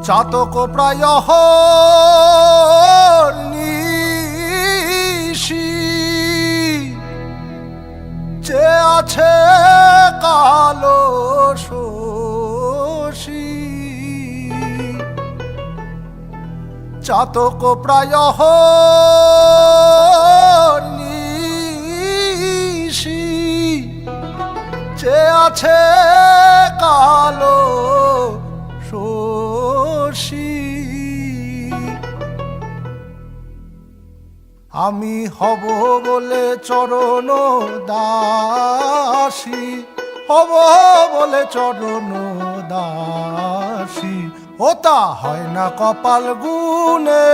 চাতক প্রায় নিশি যে আছে কালো শশী চাতক প্রায় নিশি যে আছে কালো শশী আমি হব বলে চরণ দাসী হব বলে চরণ দাসী ওতা হয় না কপাল গুনে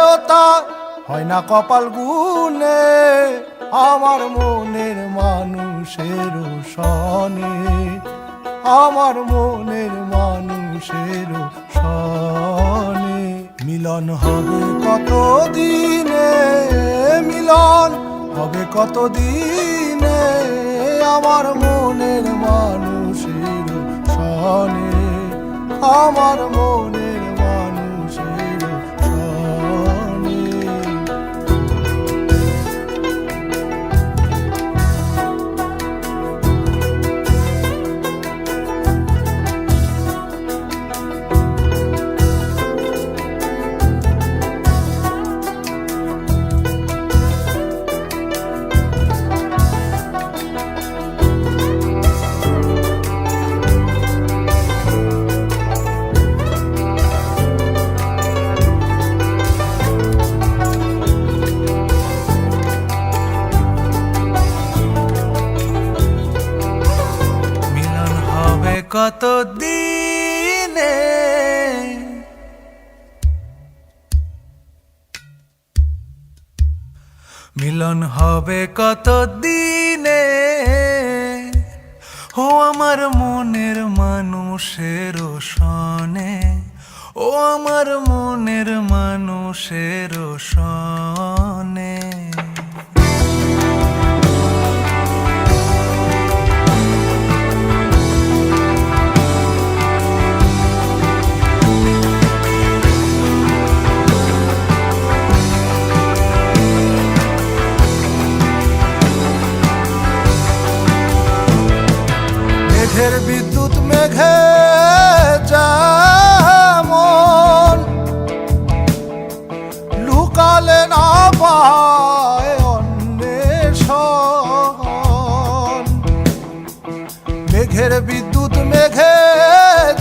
ওতা হয় না কপাল গুনে আমার মনের মানুষের সনে আমার মনের মানুষের সনে মিলন হবে কত দিনে মিলন হবে কত দিনে আমার মনের মানুষের সনে আমার মনের মানুষের সনে কত দিনে মিলন হবে কত দিনে ও আমার মনের মানুষের সনে ও আমার মনের মানুষের সনে মেঘের বিদ্যুৎ মেঘে যেমন লুকালে না পায় অন্বেষণ মেঘের বিদ্যুৎ মেঘে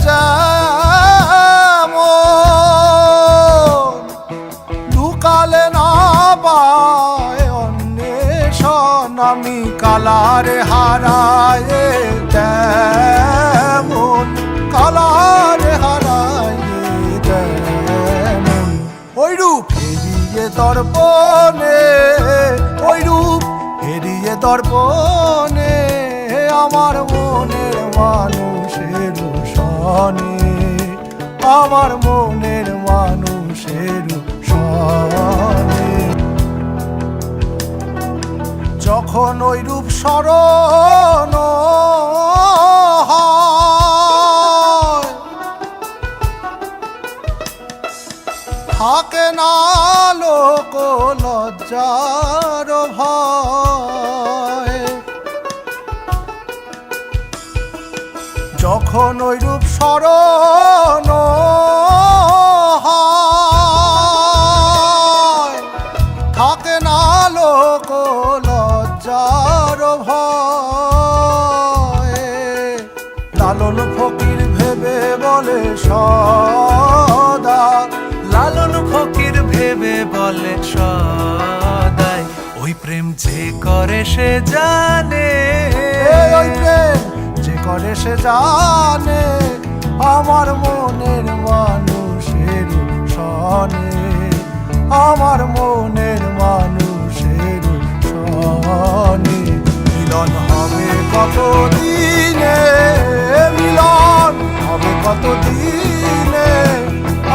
যেমন লুকালে না পায় অন্বেষণ আমি কালারে হারায় তেমন কালারে হারায় তেমন ওই রূপ হেরিয়ে দর্পণে ওই রূপ হেরিয়ে দর্পণে আমার মনের মানুষের সনে আমার মনের মানুষের সনে যখন ওই রূপ স্মরণ হয় থাকে না লোক লজ্জার ভয় যখন ওই রূপ স্মরণ হয় থাকে না লোক লজ্জার ভয় লালন ফকির ভেবে বলে সদা লালন ফকির ভেবে বলে সদাই ওই প্রেম যে করে সে জানে ওই প্রেম যে করে সে জানে আমার মনের মানুষের সনে আমার মনের মানুষের সনে মিলন হবে কত দিনে মিলন হবে কত দিনে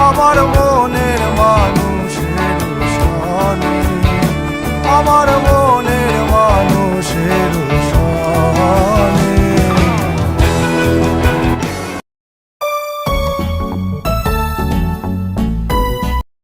আমার মনের মানুষের সনে আমার